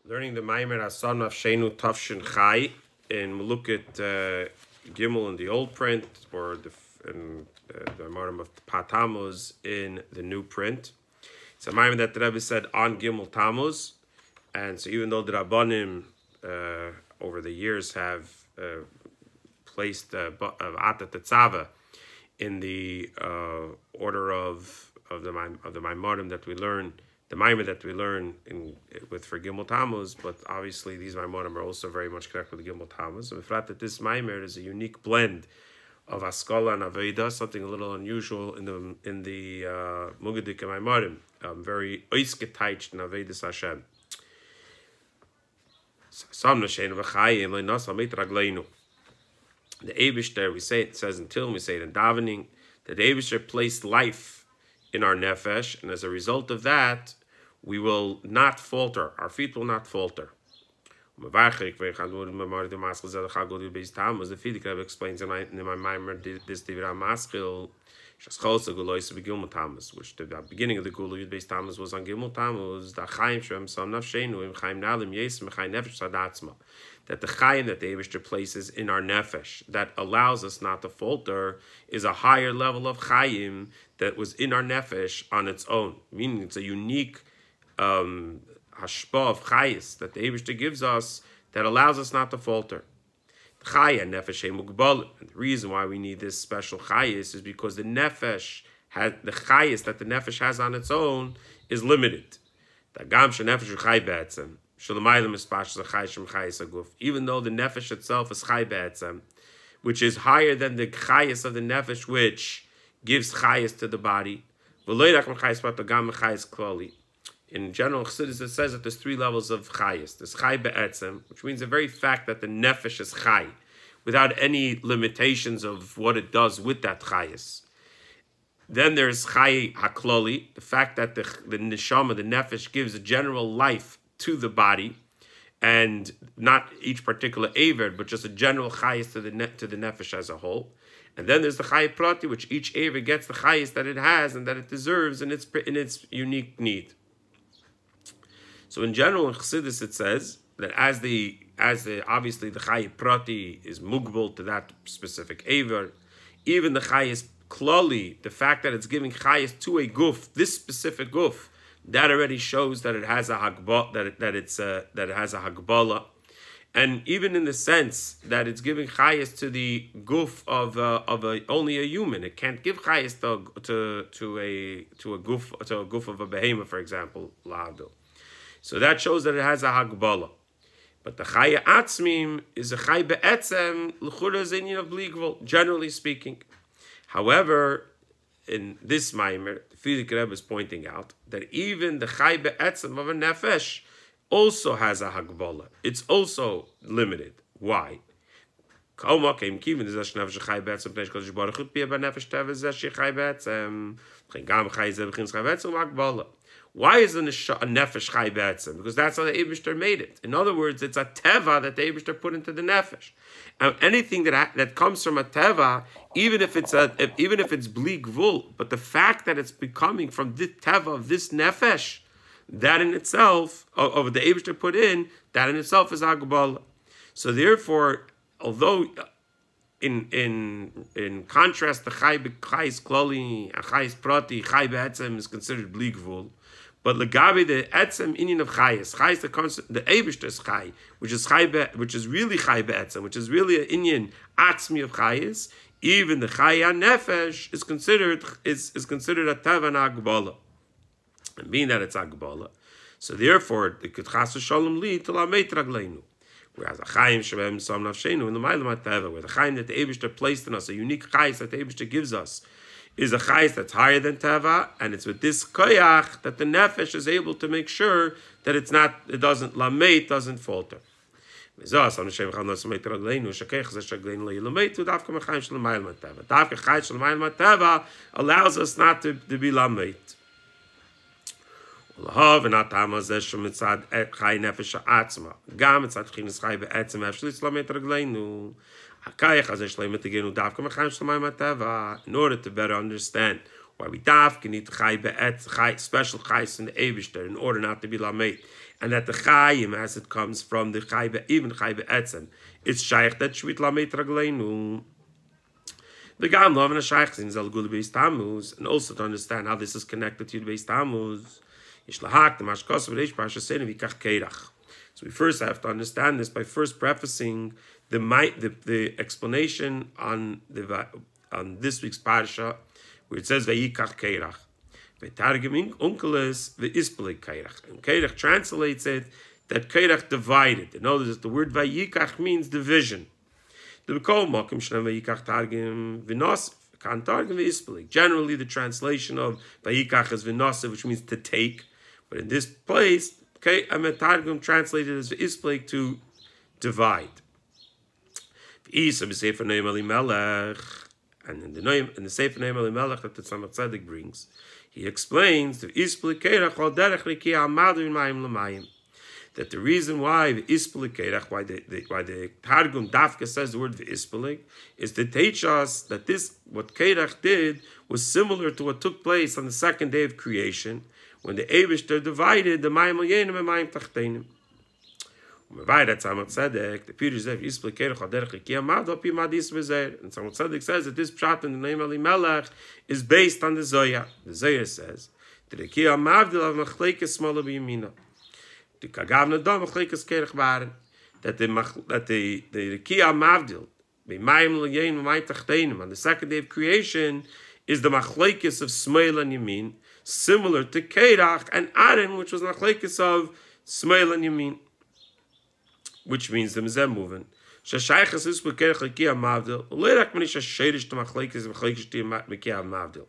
Learning the Maimer Asan Nafšienu Tafshin Chai, and we look at Gimel in the old print, or the Marim of Patamuz in the new print. It's a Maimer that the Rebbe said on Gimel Tammuz, and so even though the Rabbanim over the years have placed Atat Tetzava in the order of the Maimarim that we learn, the Maimer that we learn for Gimel Tammuz, but obviously these Maimarim are also very much connected with Gimel Tammuz. So we thought that this Maimer is a unique blend of Askala and Aveda, something a little unusual in the Mugadik Maimarim, very oisketaich in Avedas Hashem. The Eibishter, we say it says until we say it in davening, that the Eibishter placed life in our nefesh, and as a result of that, we will not falter. Our feet will not falter. The Fidik explains in my Maimer this Divra Maskil, which the beginning of the Gula Yud Beis Tammuz was on Gimel Tammuz, the Chaim Shem Sam Nafšienu Im Chaim Nalim Yesem Chaim Nefesh Sadatzma, that the Chaim that the Eibishter places in our nefesh that allows us not to falter is a higher level of Chaim that was in our nefesh on its own, meaning it's a unique hashpa of Chayis that the Eibishter gives us that allows us not to falter. And the reason why we need this special chayis is because the nefesh has the chayis that the nefesh has on its own is limited. Even though the nefesh itself is chay be'etzem, which is higher than the chayis of the nefesh, which gives chayis to the body. In general, Chassidus it says that there's three levels of chayis. There's chay be'etzem, which means the very fact that the nefesh is chay, without any limitations of what it does with that chayis. Then there's chay hakloli, the fact that the neshama, the nefesh, gives a general life to the body, and not each particular aver, but just a general chayis to the nefesh as a whole. And then there's the chay prati, which each aver gets the chayis that it has and that it deserves in its unique need. So in general, in Chassidus it says that as the obviously the chay prati is mugbal to that specific aver, even the chayis klali, the fact that it's giving chayis to a guf, this specific guf, that already shows that it has a hagbala, that it has a hagbala, and even in the sense that it's giving chayis to the guf of only a human, it can't give chayis to a guf of a behemoth, for example, la'adu. So that shows that it has a hagbala. But the chaya atzmim is a chay be'etzem, l'chura zinyan of bligvol, generally speaking. However, in this Maimer, the Fidik Rebbe is pointing out that even the chay be'etzem of a nefesh also has a hagbala. It's also limited. Why? Why is a nefesh chay be'etzem? Because that's how the Eibishter made it. In other words, it's a teva that the Eibishter put into the nefesh. And anything that comes from a teva, even if it's bli gvul, but the fact that it's becoming from this teva of this nefesh, that in itself, of the Eibishter put in, that in itself is hagbala. So therefore, although in contrast, the chayis klali, chayis prati, chay be'etzem is considered bli gvul. But legabe the etzem inyan of chayis that comes the Eibishter's chay, which is really chay be'etzem, which is really an inyan atzmi of chayis. Even the chaya nefesh is considered a teva and hagbala, and being that it's hagbala, so therefore it could chas v'shalom lead to lameit ragleinu. Whereas a chaim shem sam nafšienu in the ma'ilem teva, where the chaim that the Eibishter placed in us, a unique chayis that the Eibishter gives us, is a chayis that's higher than teva, and it's with this koyach that the nefesh is able to make sure that it doesn't falter. Allows us not to be lameit. In order to better understand why we need special chayis in the Eibishter in order not to be lameit, and that the chayim, as it comes from the chai, even chai be'etzem, it's shaykh that shvit lamet ragleinu. The gam love and a shaykh in zal gul beis tamuz, and also to understand how this is connected to the beis tamuz. Ishlahak the mashkos v'reish parsha senu vikach keirach. So we first have to understand this by first prefacing the explanation on this week's parsha, where it says vayikach keirach. V'targeming unkeles v'ispelig keirach. And keirach translates it that keirach divided. In other words, the word vayikach means division. Generally, the translation of vayikach is v'nosiv, which means to take. But in this place, Targum translated as v'ispleg, to divide. And in the Sefer Neim Elimelech that the Tzemach Tzedek brings, he explains that the reason why why the Targum Dafka says the word v'ispleg is to teach us that this, what Keirach did, was similar to what took place on the second day of creation, when the Eibishter divided the Mayim Alyenim and Mayim Tachtenim. The Peter says, and Tzemach Tzedek says that this pshat in the name of Elimelech is based on the Zoya. The Zoya says, the Rekiya Mavdil of Machlekes Smola B'Yamina. The Kagavna Dom Machlekes Kerech Baren. That the Rekiya Mavdil, B'Mayim Alyenim and Mayim Tachtenim, on the second day of creation, is the Machlekes of Smola and Yamin, similar to Keirach and Aaron, which was Machlekes of Smola and Yamin. Which means the Mizem movement. Shashaychas is Bekerach Rekiya Mavdil. Leirak Manish Shadish to Machlekes and Machlekes to Rekiya Mavdil.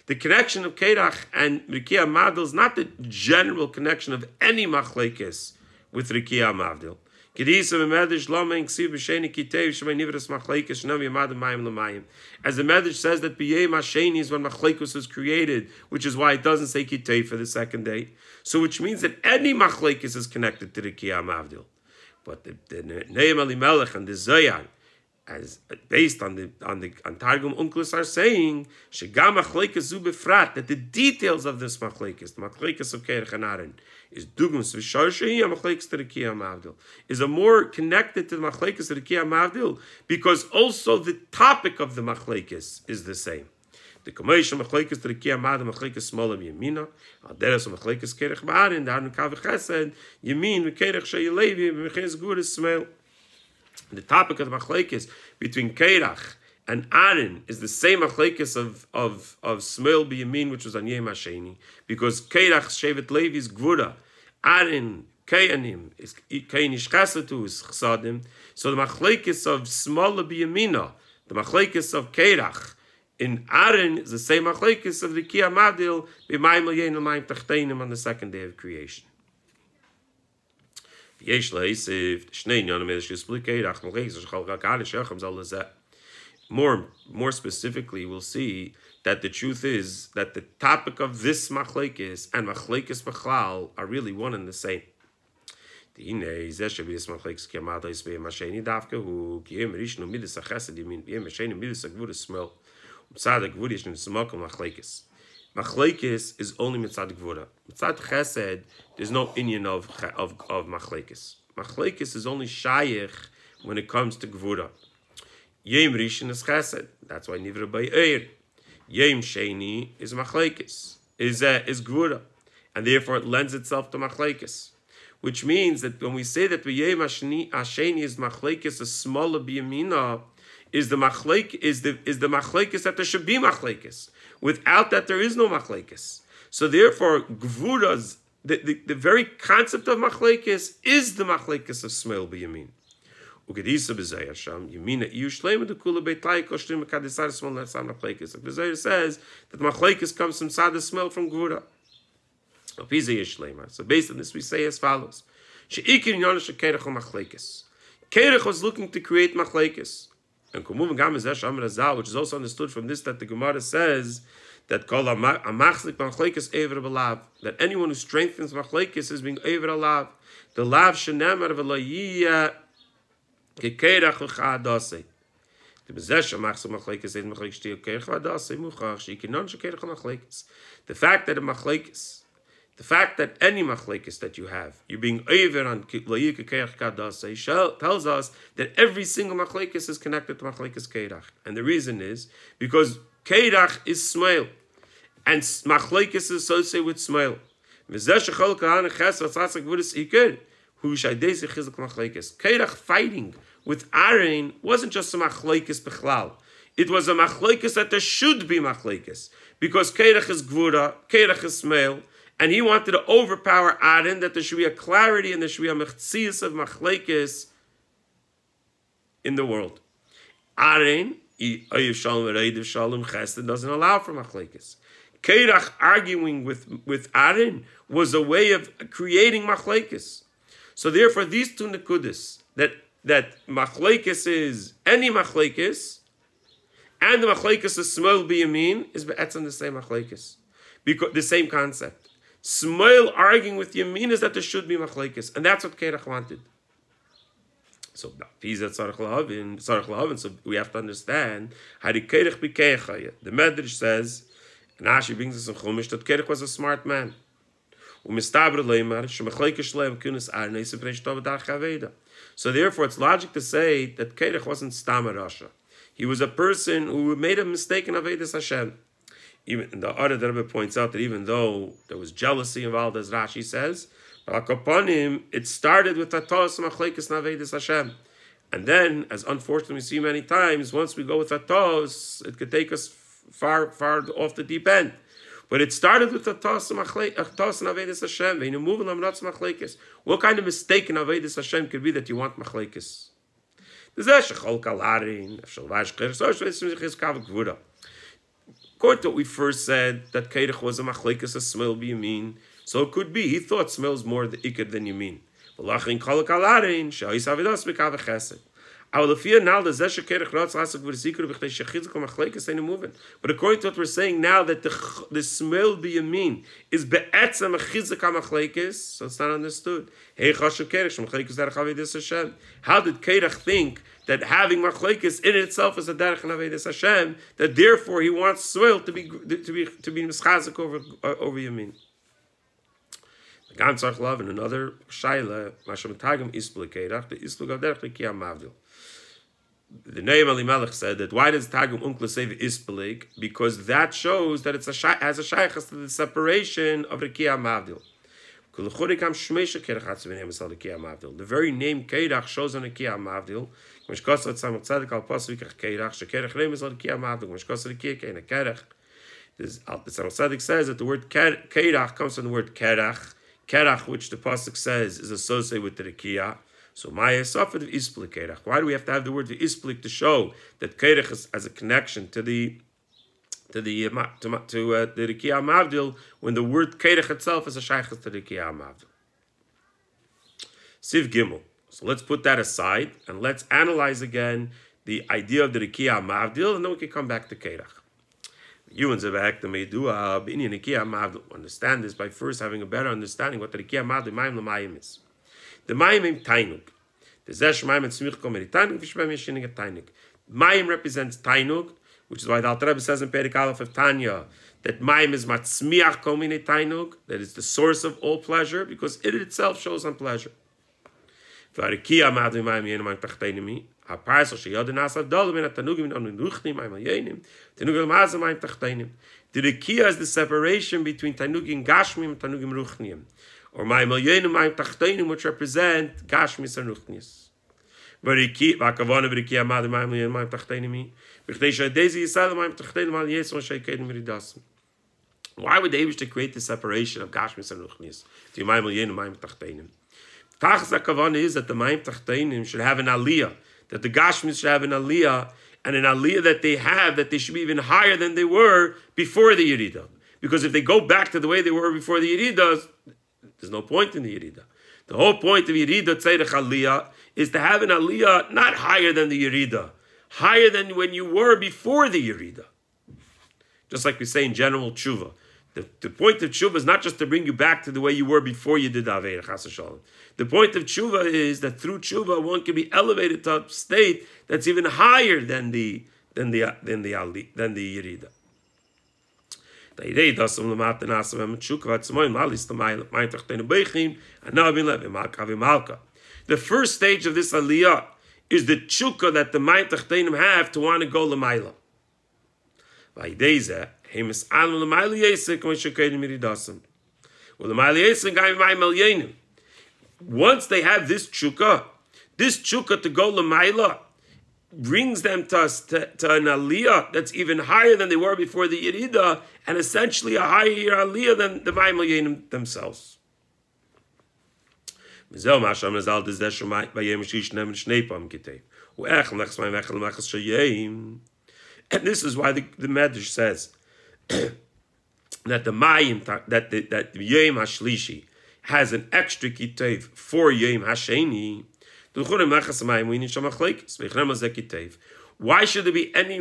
The connection of Keirach and Rekiya Mavdil is not the general connection of any Machlekes with Rekiya Mavdil. As the Medrash says that B'yei Masheni is when Machlekes was created, which is why it doesn't say Kitei for the second day. So which means that any Machlekes is connected to Rekiya Mavdil. But the Neim Elimelech and the Zoyar, as based on Targum Unklis, are saying Shegam Machlekes zu befrat, that the details of this Machlekes, the Machlekes of Keirach and Aaron, is Dugmus v'Sharshehi Machlekes to Rekiya Mavdil, is a more connected to the Machlekes to Rekiya Mavdil, because also the topic of the Machlekes is the same. The Kameish Machlekes to Rekiya Mavdil, Machlekes Smola B'Yamina, Alderes Machlekes Keirach B'Aaron, the Aaron Kav Chesed, Yamin v'Keirach Sheyilevi v'Meches Guris Smel. The topic of the Machlekes between Keirach and Aaron is the same Machlekes of Smel B'Yamin, which was on Yom HaSheni, because Keirach Shevet Levi is Gvura, Aaron Keyanim is Keynish Chesed is Chsadim. So the Machlekes of Smola B'Yamina, the Machlekes of Keirach in Aaron, is the same Machlekes of the Rekiya Mavdil B'Mayim Alyenim and Mayim Tachtenim on the second day of creation. More specifically, we'll see that the truth is that the topic of this Machlekes and Machlekes B'chlal are really one and the same. Machlekes is only mitzad gvura. Mitzad chesed, there's no inyan of machlekes. Machlekes is only shayich when it comes to gvura. Yom rishon is chesed. That's why nivra by eir. Yom sheni is machlekes. Is gvura, and therefore it lends itself to machlekes. Which means that when we say that Yom hasheni is machlekes, a smaller b'yamina, is the machlekes that there should be machlekes. Without that, there is no machlekes. So therefore, gvuras, the very concept of machlekes is the machlekes of Smel b'yamin. Ugedisa b'zayah sham yamina iyu shleima dekula beitai koshlim kadisar smel netzam machlekes. The Zayah says that machlekes comes from sada Smel from gvura. So based on this, we say as follows: Sheikir yona shekerech machlekes. Kerech was looking to create machlekes. And which is also understood from this, that the Gemara says that that anyone who strengthens machlekes is being over alav. The lav shenemar v'layiyah kekerach v'chadase. The fact that a machlekes, The fact that any machlekes that you have, you're being over on La'ika Keirach Kadasei, tells us that every single machlekes is connected to machlekes Keirach. And the reason is because Keirach is Smail, and machlekes is associated with Smail. Keirach fighting with Aaron wasn't just a machlekes bechlal. It was a machlekes that there should be machlekes. Because Keirach is Gvura, Keirach is Smail, and he wanted to overpower Aaron, that there should be a clarity and there should be a mechzias of machlekes in the world. Aaron, Oyev Shalom Reidev Shalom Chesed, doesn't allow for machlekes. Keirach arguing with Aaron was a way of creating machlekes. So therefore, these two nekudas, that machlekes is any machlekes, and the machlekes is Smail B'Yamin, is be'etzem the same machlekes. Because the same concept. Smail arguing with Yamin is that there should be machlekes, and that's what Keirach wanted. So so we have to understand how the Keirach became. The Medrash says, and Ashi brings us in Chumash, that Keirach was a smart man. So therefore, it's logic to say that Keirach wasn't Stam Rasha. He was a person who made a mistake in Avedis Hashem. Even the other Rebbe points out that even though there was jealousy involved, as Rashi says, upon him, it started with Tatos Machlekes Navedis Hashem. And then, as unfortunately we see many times, once we go with Tatos, it could take us far off the deep end. But it started with Tatos Navedis Hashem. What kind of mistake in Navedis Hashem could be that you want Machlekes? According to what we first said, that Keirach was a machlekes a Smail B'Yamin, so it could be he thought Smail's more the ikad than Yamin. But according to what we're saying now, that the Smail B'Yamin is be'etzem a chizuk ha-machlekes, so it's not understood. How did Keirach think that having machlekes in itself is a derech and avedis Hashem, that therefore he wants Smail to be mischazik over Yamin? Ganz love in another shaila, mashamatagim ispul Keirach, the ispul gaderech l'kiyam mavdil. The Neim Elimelech said that why does Tagum Unkla say ispelik? Because that shows that it's has a shaychus to the separation of the Kiyam Mavdil. The very name Keirach shows on the Kiyam Mavdil. The Tzaddik says that the word Keirach comes from the word Kerach. Kerach, which the pasuk says is associated with the Kiyah. So Maya suffered of Isplik Keirach. Why do we have to have the word Isplik to show that Keirach has a connection to the Kiyah Mavdil when the word Keirach itself is a shaychus to the Kiyah Mavdil? Siv Gimel. So let's put that aside and let's analyze again the idea of the Kiyah Mavdil, and then we can come back to Keirach. You and Zebek the Meidua B'inyan Kiyah Mavdil understand this by first having a better understanding what the Kiyah Mavdil Mayim L'Mayim is. The Mayim Tainug. The Zesh Mayim and Tzmich Komeri Tainug, Vishbem Yeshinig Tainug. Mayim represents Tainug, which is why the Alter Rebbe says in Perik Aleph of Tanya that Mayim is Matzmiach Komini Tainug, that is the source of all pleasure, because it itself shows on pleasure. V'arikiyah Mavdil Mayim Yenim Mayim Tachteinimi. A parcel sheyad nasav dal ben tanugim on ruchnim Mayim Yenim. Tanugim Mazam Mayim Tachteinim. The Rikiyah is the separation between Tanugim Gashmim and Tanugim Ruchnim, or Mayim Yenim Mayim Tachteinim, which represent Gashmis and Ruchnis. V'arikiyah v'akavana v'rikiyah Mavdil Mayim Yenim Mayim Tachteinimi. Why would they wish to create the separation of Gashmis and Ruchnis? The Mayim Yenim Mayim Tachteinim. Tachas HaKavanah is that the Mayim Tachteinim should have an aliyah, that the Gashmis should have an aliyah, and an aliyah that they have, that they should be even higher than they were before the Yerida. Because if they go back to the way they were before the Yerida, there's no point in the Yerida. The whole point of Yerida Tzedech Aliyah is to have an aliyah not higher than the Yerida, higher than when you were before the Yerida. Just like we say in general tshuva. The point of tshuva is not just to bring you back to the way you were before you did Aveirah Chas V'Shalom. The point of tshuva is that through tshuva one can be elevated to a state that's even higher than the Yerida. The first stage of this aliyah is the tshuka that the mayim tachtenim have to want to go l'mayla. Once they have this tshuka to go l'mayla brings them to an aliyah that's even higher than they were before the Yerida, and essentially a higher aliyah than the mayim alyenim themselves. And this is why the Medrash says that the mayim that Yom Hashlishi has an extra kitev for Yom Hasheni. Why should there be any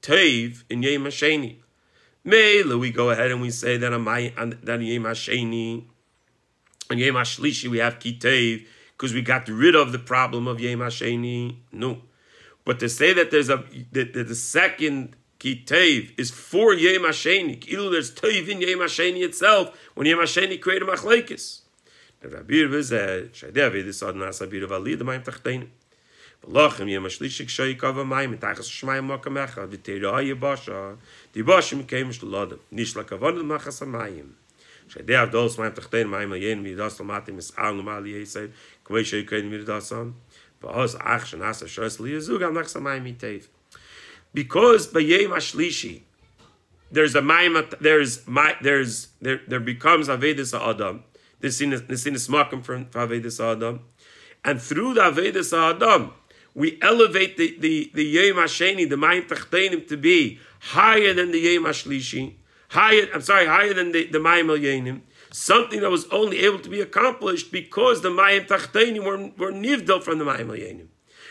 teiv in Yom Hasheni? Mela, we go ahead and we say that on Yom Hasheni, on Yom Hashlishi we have kitev because we got rid of the problem of Yom Hasheni. No, but to say that there's the second kitev is for Yom Hasheni, there's teiv in Yom Hasheni itself when Yom Hasheni created machlekes. The Rabbi said, "Shaydevi this ad nasa bir vali the mayim tachtein. V'lachem yom hashlishi kshay kava mayim mitachas shmayim makam echad v'teirah yibasha. The yibashim came sh'ladam nish lakavan l'machas hamayim. Shaydevi dos mayim tachtein mayim ayin v'yidas l'matim mis'al l'mali yisay k'vay shay kain v'yidasan v'hoz ach shenasa shos liyazug al machas hamayim yitev." Because by yom hashlishi there's a mayim there becomes avedis ha'adam. This sin is smakim from Avedis Adam, and through the Avedis Adam, we elevate the Yom Hasheni, the mayim tachtenim, to be higher than the Yom Hashlishi, higher than the mayim alyenim. Something that was only able to be accomplished because the mayim tachtenim were nivdal from the mayim alyenim.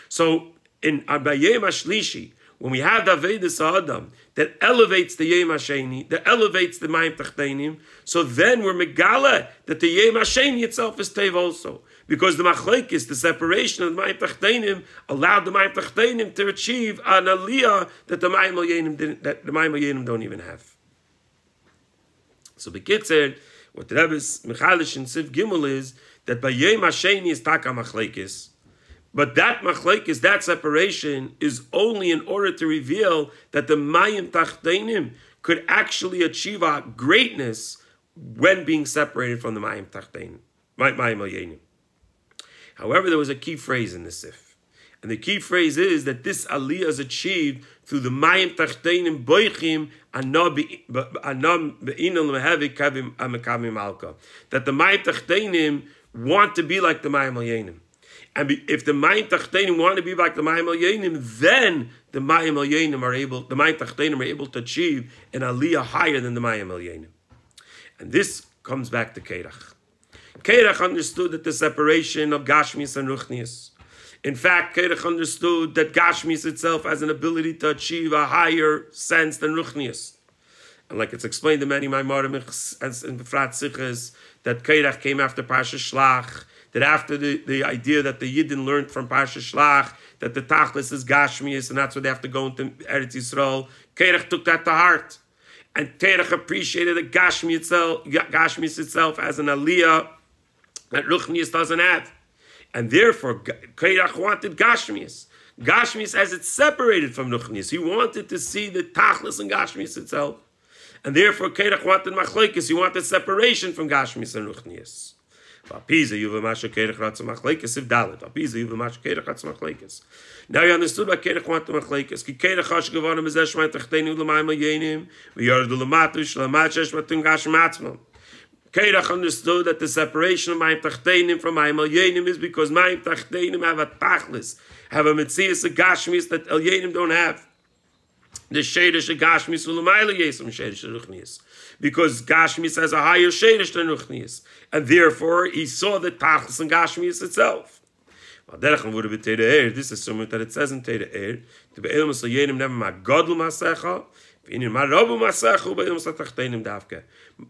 So in Yom Hashlishi, when we have the Avedis Adam that elevates the Yom Hasheni, that elevates the mayim tachtenim, so then we're megala that the Yom Hasheni itself is tev also, because the machlekes, the separation of the mayim tachtenim, allowed the mayim tachtenim to achieve an aliyah that the mayim alyenim don't even have. So bekitzer, what the Rebbe's mechalish in Siv Gimel is that by Yom Hasheni is taka machlekes. But that machlekes, that separation, is only in order to reveal that the mayim tachtenim could actually achieve a greatness when being separated from the mayim tachtenim, mayim alyenim. However, there was a key phrase in the sif, and the key phrase is that this aliyah is achieved through the mayim tachtenim boichim anam beinal mehevik kavim amekavim malka. That the mayim tachtenim want to be like the mayim alyenim. And if the mayim tachtenim want to be like the mayim alyenim, then the mayim alyenim are able to achieve an aliyah higher than the mayim alyenim. And this comes back to Kerach. Kerach understood that the separation of Gashmis and Ruchnius. In fact, Kerach understood that Gashmis itself has an ability to achieve a higher sense than Ruchnius. And like it's explained in many Maimarim and Befrat Siches, that Kerach came after Parsha Shlach, that after the idea that the Yidden learned from Parsha Shlach, that the Tachlis is Gashmius, and that's why they have to go into Eretz Yisrael, Kerach took that to heart. And Kerach appreciated that Gashmius itself as an aliyah that Ruchnius doesn't have. And therefore, Kerach wanted Gashmius. Gashmius as it's separated from Ruchnius. He wanted to see the Tachlis and Gashmius itself. And therefore, Kerach wanted Machlekes. He wanted separation from Gashmius and Ruchnius. Now you understood why Kerach wanted machlekes. Ki Kerach hash gevanem is eshmai tachteinu l'mayim alyenim v'yardu l'matu sh'lamat shesh matum gashim atzmam. Kerach understood that the separation of mayim tachtenim from mayim alyenim is because mayim tachtenim have a tachlis, have a metzias of gashmis that alyenim don't have. The sheidish of gashmis l'mayla yesam sheidish ruchnius. Because Gashmis has a higher sheidish than Ruchnius. And therefore, he saw the Tachlis and Gashmis itself. This is similar that it says in Teda Er, to be Elam Sayenim never ma Godl Masecha, in ma Rabu Masecha, by Elam Satachtenim Davke.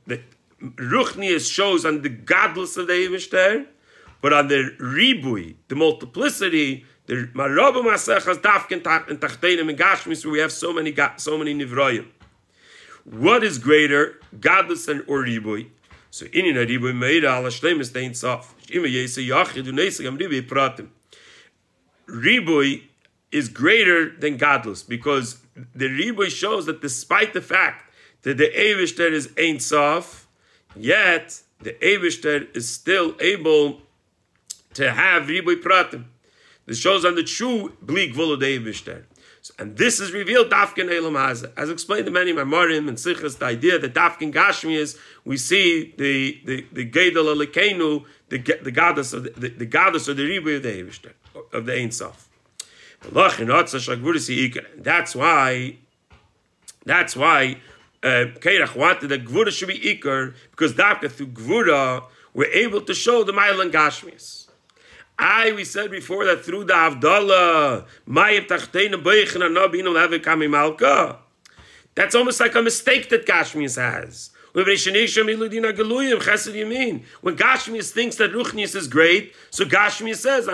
The Ruchnius shows on the godless of the Eivishter, but on the Ribui, the multiplicity, the Marabu Masecha is Davke and Tachtenim and Gashmis, where we have so many Nivroyim. What is greater, godless and or ribui? So in a ribui meida ala shleimus dein sof. Ima yesa yachid unesig am ribui pratim. Ribui is greater than godless because the ribui shows that despite the fact that the Eivishter is Ein Sof, yet the Eivishter is still able to have ribui pratim. This shows on the true bleak vul of the Eivishter. And this is revealed Dafkin Elam Haza. As explained in many Mamorim and Sichas, the idea that Dafkin Gashmi is, we see the Gedel Alikenu, the goddess of the goddess of the Ribu of the Eivishter, of the Ein Sof. That's why Keirach wanted that Gvura should be Iker, because Dafka through Gvura we're able to show the Mailan Gashmis. We said before that through the Havdalah, that's almost like a mistake that Gashmias has. When Gashmias thinks that Ruchnias is great, so Gashmias says,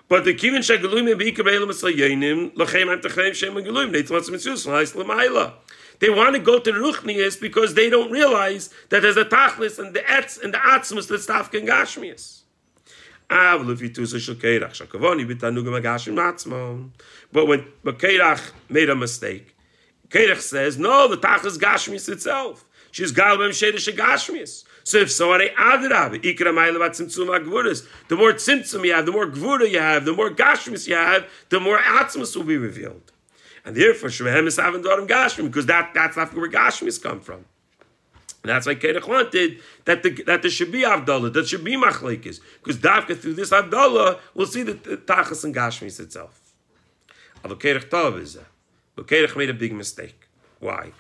but the Kivin Shagaluim Bika Beilam Sayanim, Lachem Amtachem Shem Galuim, they want some Lamaila. They want to go to the Ruchnias because they don't realize that there's a Tachlis and the Etz and the Atzmus that's Tafkin Gashmias. But when Keirach made a mistake, Keirach says, no, the Tachlis Gashmias itself. She's Galbem Shedish Gashmias. So if so are they Adrab, Ikra Mailavat Tzimtzum Gvuras, the more Tzimtzum you have, the more Gvura you have, the more Gashmias you have, the more Atzmus will be revealed. And therefore, Shemehem is having Dorim Gashmi, because that's not where Gashmis come from. And that's why Keirach wanted that there should be Avdallah, that should be Machlekes, because Davka through this Avdallah, we'll see the Tachas and Gashmis itself. But Keirach made a big mistake. Why?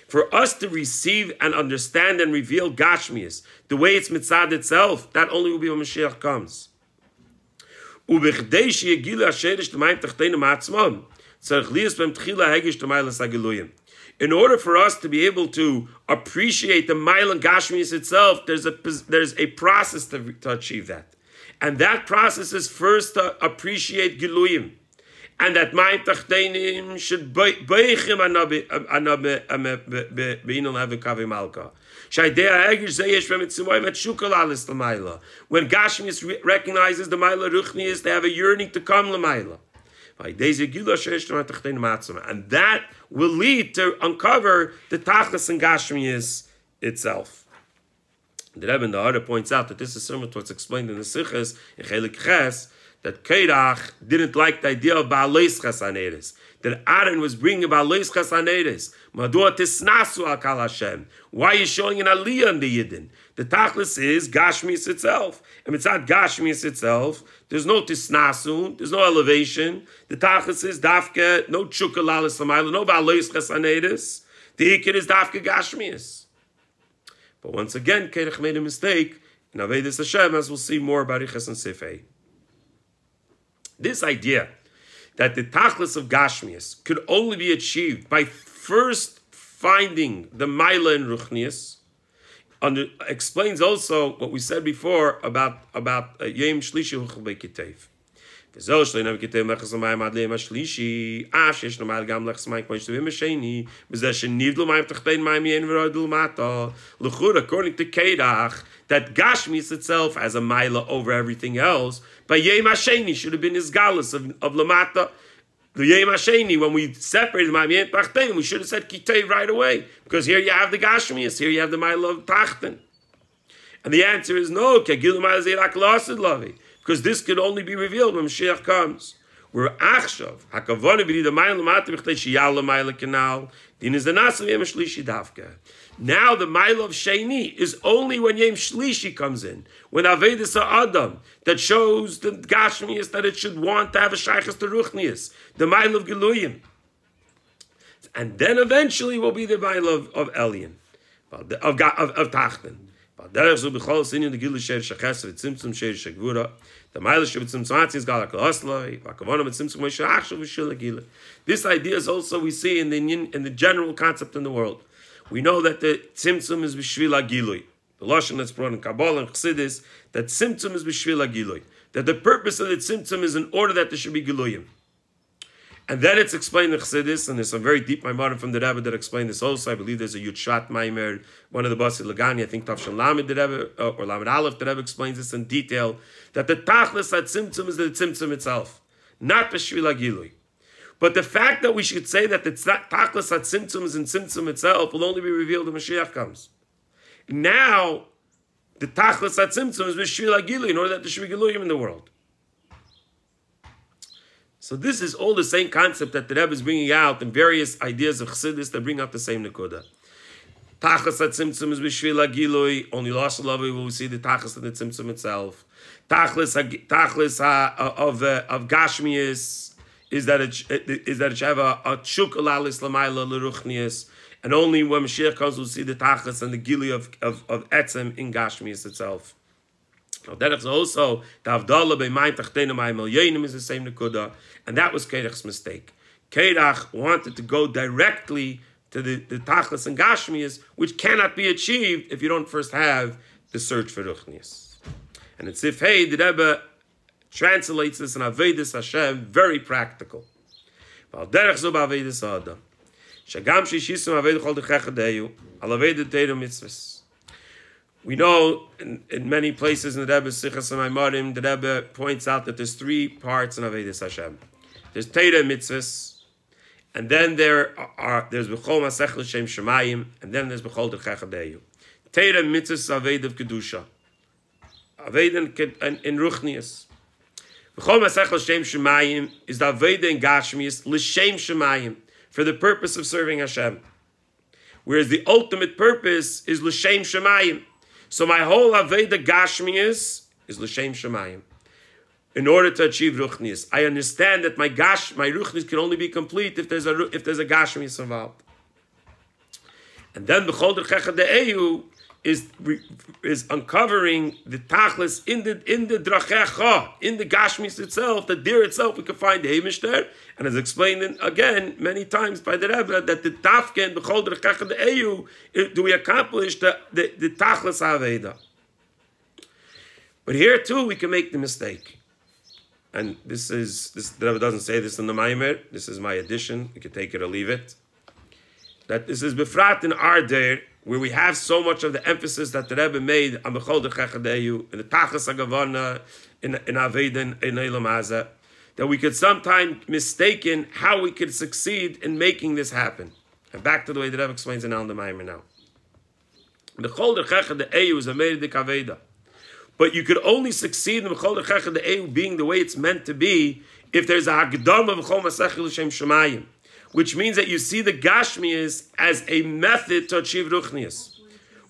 For us to receive and understand and reveal Gashmias, the way it's mitzad itself, that only will be when Mashiach comes. In order for us to be able to appreciate the Mailan Gashmias itself, there's a process to achieve that. And that process is first to appreciate Giluyim. And that Mayim Tachteinim should beichim malka. When Gashmis recognizes the Maila Ruchnias, they have a yearning to come Lamaila. And that will lead to uncover the Tachlis and Gashmias itself. The Rebbe in the Hara points out that this is similar to what's explained in the Sichas in Chelik Ches, that Keirach didn't like the idea of Ba'aleis Chasaneres, that Aaron was bringing Ba'aleis Chasaneres. Madua Tisnasu Akal Hashem. Why are you showing an Aliyah in the Yidden? The Tachlis is Gashmis itself. And it's not Gashmis itself. There's no Tisnasu, there's no elevation. The Tachlis is Dafke, no Chukalalis Lamayla, no Ba'aleis Chasaneres. The Ikir is Dafke Gashmis. But once again, Keirach made a mistake in Avedis Hashem, as we'll see more about Ichas and Sifei. This idea that the Tachlis of Gashmias could only be achieved by first finding the Maila and Ruchnias explains also what we said before about Yom Shlishi Huchel Beikitev. וזהו שלנו כתב מחס המים עד ליום השלישי, שיש נאמר גם לחס מים כמו שתביאים השני, וזה שניבדלו מים תחתין מים יין ורודלו מטה. L'chur, according to Keirach, that Gashmis itself has a Maila over everything else, but Yom HaSheni should have been his galus of Lamata. The Yom HaSheni, when we separated מים יין תחתין, we should have said Kitev right away, because here you have the Gashmis, here you have the Maila of Tachtin. And the answer is no, Kegilu Maila Zeirak Lasid Lavi. Because this could only be revealed when Mashiach comes. We're achshav hakavon b'di the ma'il l'mata b'chtei shiyal l'ma'il l'kanal. Din is the nasav yom shlishi davka. Now the ma'il of sheni is only when yom shlishi comes in, when avedis ha'adam that shows the gashmius that it should want to have a shaychus to ruchnius, the ma'il of geluyim, and then eventually will be the ma'il of elyon, of tachten. The This idea is also we see in the general concept in the world. We know that the tzimtzum is b'shvil hagilui. The lashon that's brought in Kabbalah and Chassidus, that tzimtzum is b'shvil hagilui. that the purpose of the tzimtzum is in order that there should be Giluyim. And then it's explained in Chassidus, and there's some very deep Maimarim from the Rebbe that explain this also. I believe there's a Yud Maimer, one of the Basi Lagani, I think Tafshan Lamed the Rebbe, or Lamed Aleph, the Rebbe explains this in detail, that the Tachlis at Tzimtzum is the Tzimtzum itself, not the Shvila Gilui. But the fact that we should say that the Tachlis at Tzimtzum is in Tzimtzum itself will only be revealed when Mashiach comes. Now, the Tachlis at Tzimtzum is Shvila Gilui, in order that there should be Giluyim in the world. So this is all the same concept that the Rebbe is bringing out in various ideas of Chassidus that bring out the same Nekuda. Tachas at Tzimtzum is b'shvil hagilui. Only lost love will we see the Tachas of the Tzimtzum itself. Tachlis of Gashmius is that it should have a tshuk alalis lamayla l'ruchnius, and only when Mashiach comes we'll see the Tachas and the Gili of Etzem in Gashmius itself. Now, that is also the Avdallah b'mayim tachteinu mayim elyonim is the same Nekuda, and that was Kerach's mistake. Kerach wanted to go directly to the Tachlis and Gashmias, which cannot be achieved if you don't first have the search for Ruchnias. And it's if hey, the Rebbe translates this in Avedis Hashem, very practical. Val derech zo b'Avedis Adam. Shagam shishisum Aved chol dechechadeyu al Aved teiro mitzvahs. We know in many places in the Rebbe's Sichas Maimarim, the Rebbe points out that there's three parts in Avedis Hashem. There's Teira Mitzvahs, and then there's B'chol Masech L'Shem Shemayim, and then there's B'chol D'Chechadeyu. Teira Mitzvahs Aved of Kedusha. Aved in Ruchnias. B'chol Masech L'Shem Shemayim is the Aved in Gashmias, L'Shem Shemayim, for the purpose of serving Hashem. Whereas the ultimate purpose is L'Shem Shemayim. So my whole Aveda Gashmius is L'Shem Shemayim. In order to achieve Ruchnius. I understand that my Ruchnius can only be complete if there's a Gashmius involved. And then B'chol D'Checha De'ehu is uncovering the Tachlis in the Drachecha, in the Gashmius itself, that there itself we can find the Hamish there, and as explained again many times by the Rebbe, that the Tafken B'chol D'Checha De'ehu, do we accomplish the Tachlis Aveda. But here too we can make the mistake. And this the Rebbe doesn't say this in the Maimer, this is my addition, you can take it or leave it. That this is Befrat in our day, where we have so much of the emphasis that the Rebbe made on B'chol D'Checha De'ehu, in the Tachas HaGavana, in Aveda, in Eilam Hazeh, that we could sometimes mistaken how we could succeed in making this happen. And back to the way the Rebbe explains in Al Maimer now. B'chol D'Checha De'ehu is a Meidik Aveda. But you could only succeed in B'chol D'Checha De'ehu being the way it's meant to be if there's a Hagdama B'chol Masech L'Shem Shemayim, which means that you see the Gashmias as a method to achieve Ruchnias.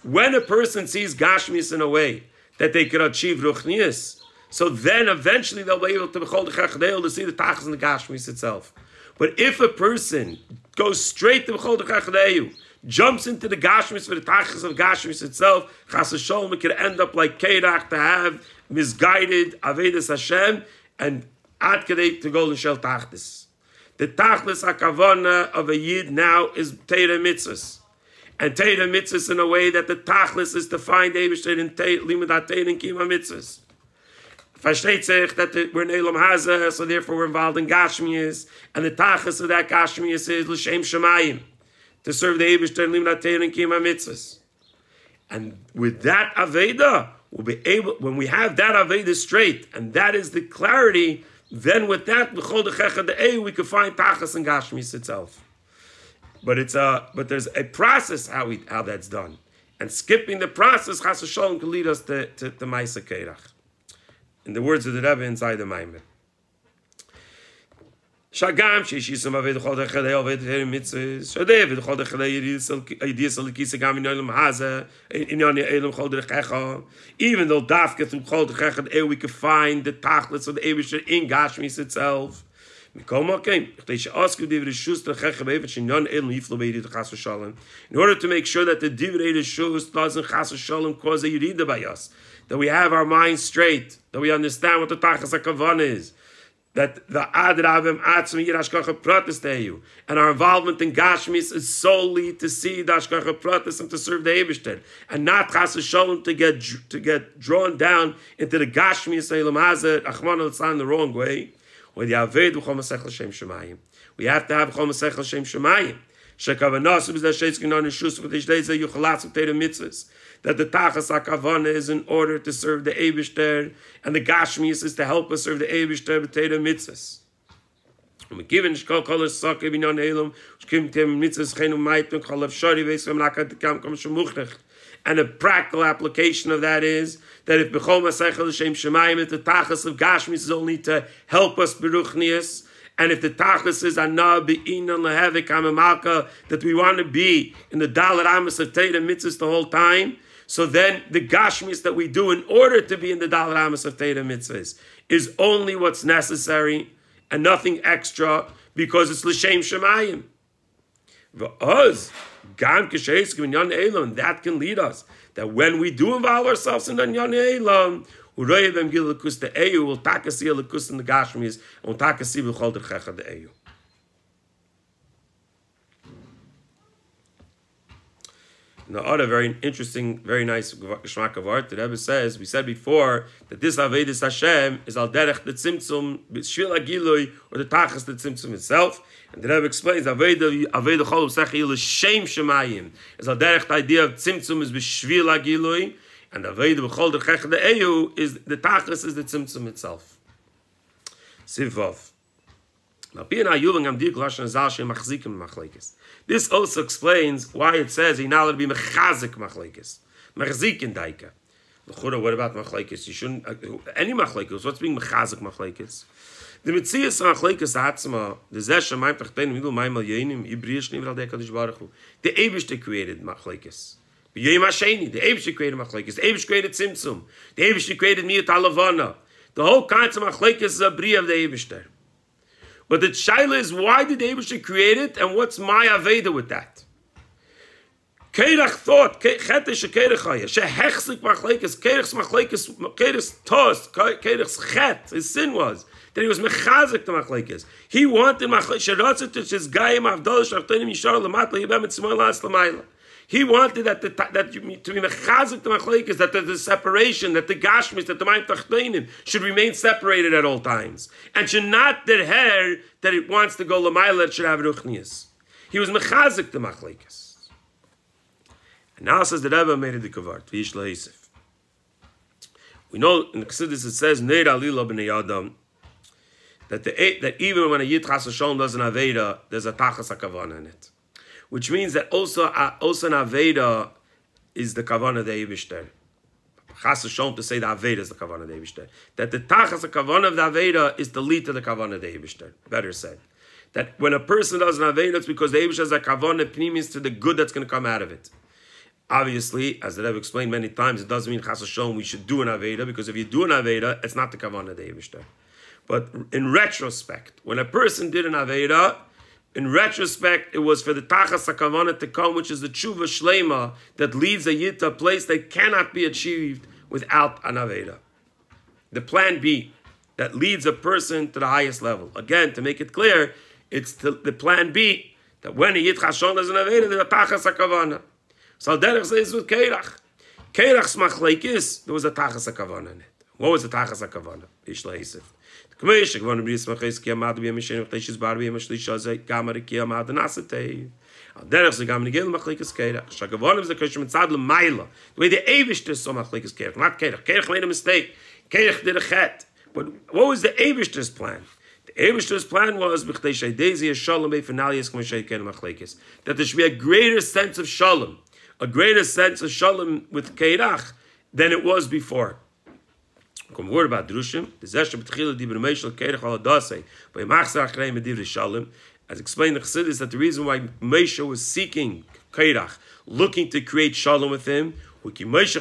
When a person sees Gashmias in a way that they could achieve Ruchnias, so then eventually they'll be able to B'chol D'Checha De'ehu to see the Tachas and the Gashmias itself. But if a person goes straight to B'chol D'Checha De'ehu, jumps into the Gashmias for the Tachas of Gashmias itself, Chas v'Sholom, it could end up like Kerach, to have misguided Avedis Hashem, and Ad Kadei to go to Shel Tachtis. The Tachlis HaKavana of a Yid now is Teira Mitzvahs. And Teira Mitzvahs in a way that the Tachlis is to find Eibishter in Limud HaTeira and Kima Mitzvahs. Versteht sich that we're in Eilam Hazeh, so therefore we're involved in Gashmias, and the Tachlis of that Gashmias is L'Shem Shemayim, to serve the Eibishter in Limud HaTeira and Kima Mitzvahs. And with that Aveda, we'll be able, when we have that Aveda straight, and that is the clarity, then with that, B'chol D'Checha De'ehu, we can find Tachas and Gashmis itself. But there's a process how that's done. And skipping the process, Chas v'Sholom, can lead us to Ma'aseh Kerach. In the words of the Rebbe inside the Maimer. Shagam sheishisum Aved B'chol D'Checha De'ehu Aved Teira Mitzvahs. Shadeh B'chol D'Checha De'ehu Yidiyas Alikisa Gam in Eilam Hazeh in Eilam B'chol D'Checha. Even though Dafka through B'chol D'Checha De'ehu we can find the Tachlis of the Eibishter in Gashmis itself. In order to make sure that the Divrei Reshus doesn't Chas v'Sholom cause a Yerida by us, that we have our minds straight, that we understand what the Tachas HaKavan is, that the Adrabim Atzmi Yirashkacha Pratis Tehu, and our involvement in Gashmis is solely to see the Ashkacha Pratis and to serve the Eibishter, and not Chas Shalom to get drawn down into the Gashmis Eilam Hazet Achman al the wrong way. With the Aved B'chol Masech L'Shem Shemayim, we have to have B'chol Masech L'Shem Shemayim. Shekavanas is the Sheiskin on Shus with Ishdeiza Yuchalatz V'Teira Mitzvahs. That the Tachas HaKavana is in order to serve the Eibishter, and the Gashmis is to help us serve the Eibishter V'Teira Mitzvahs. And we give in Shkol Kol Esake B'Nyan Eilam, Shkim Tem Mitzvahs Chenu Maitum Chol Av Shari V'Esvem Lakat Kam Kam Shemuchnech. And a practical application of that is that if B'chol Masech L'Shem Shemayim, if the Tachas of Gashmis is only to help us Beruchnius, and if the Tachas is Anah Be'inan Lehevik Hamamalka, that we want to be in the Dalet Amos of Teira Mitzvahs the whole time, so then the Gashmis that we do in order to be in the Dalet Amos of Teira Mitzvahs is only what's necessary and nothing extra, because it's L'Shem Shemayim. V'oz, Gam Kisheis G'Minyan Eilam, that can lead us, that when we do involve ourselves in the Minyan Eilam, will take a see in the Gashmis, and will take a see b'chol derchecha the Eyu. Now, other very interesting, very nice Geschmack of art, the Rebbe says, we said before that this Avedis Hashem is al derech the tzimtzum, b'shvil agilui, or the tachas the tzimtzum itself. And the Rebbe explains, Aveda chol u'sech l'shem shemayim, is al derech the idea of tzimtzum is b'shvil agilui, and Aveda b'chol derchech the Eyu is the tachas is the tzimtzum itself. Sivov. This also explains why it says he now to be mechazik machlekes, mechzikin daika. What about machlekes? You shouldn't any machlekes. What's being mechazik machlekes? The mitzias machlekes atzma the zesha ma'im tachtein middle ma'im al yenim ibrish nivel de kadosh baruch hu. The Eibishter created machlekes. B'yom hasheni the Eibishter created machlekes. The Eibishter created tzimtzum. The Eibishter created miyut halavana. The whole kinds of machlekes is a bri of the Eibishter. But the shaila is, why did the Eibishter create it, and what's my aveda with that? Keirach thought, chetesh keirachaya, shehechzik machlekes, keirach's machlekes, keirach's tost, keirach's chet, his sin was that he was mechazik to machlekes. He wanted machlekes, sheratzet his gayim avdol shachtonim yishar lamatla yibam et smoy las lamayla. He wanted that to be mechazik to machlekes, that the separation, that the gashmis, that the ma'im tachtenim should remain separated at all times, and should not derher that it wants to go lamayla, it should have ruchnius. He was mechazik to machlekes. And now says the Rebbe made it the kavart v'ish la'isif. We know in the Chassidus it says neir alila b'nei adam that even when a yid chas v'sholom does an aveda, there's a tachas hakavana in it. Which means that also an Aveda is the Kavanah of the Eibishter. Chas v'sholom to say the Aveda is the Kavanah of the Eibishter. That the Tachas, the Kavanah of the Aveda is the lead to the Kavanah of the Eibishter. Better said. That when a person does an Aveda, it's because the Eibishter has a Kavanah Pnimis to the good that's going to come out of it. Obviously, as the Rebbe explained many times, it doesn't mean Chas v'sholom we should do an Aveda, because if you do an Aveda, it's not the Kavanah of the Eibishter. But in retrospect, when a person did an Aveda, in retrospect, it was for the Tachas HaKavanah to come, which is the Tshuva Shlema that leads a Yid to a place that cannot be achieved without an Aveda. The plan B that leads a person to the highest level. Again, to make it clear, it's the plan B that when a Yid Chashon does an Aveda, there's a Tachas HaKavanah. So Derech says with Keirach. Keirach's machlekes, there was a Tachas HaKavanah in it. What was the Tachas HaKavanah? Ish La'isif. K'meish, G'von B'ris Machis Kiyamad B'yam Mishen V'Teishis Bar B'yam Shlisha Zay Gamar Kiyamad Nasatei. Al Derech Zay Gamar Nigel Machlekes Keirach. Shagavon is the Kosh Mitzad L'Mayla. The way the Eibishter saw Machlekes Keirach, not Keirach. Keirach made a mistake. Keirach did a chet. But what was the Eibishter's plan? The Eibishter's plan was that there should be a greater sense of shalom, with Keirach than it was before. Come word about drushim. As explained in the Chassidus, that the reason why Moshe was seeking Keirach, looking to create shalom with him, Moshe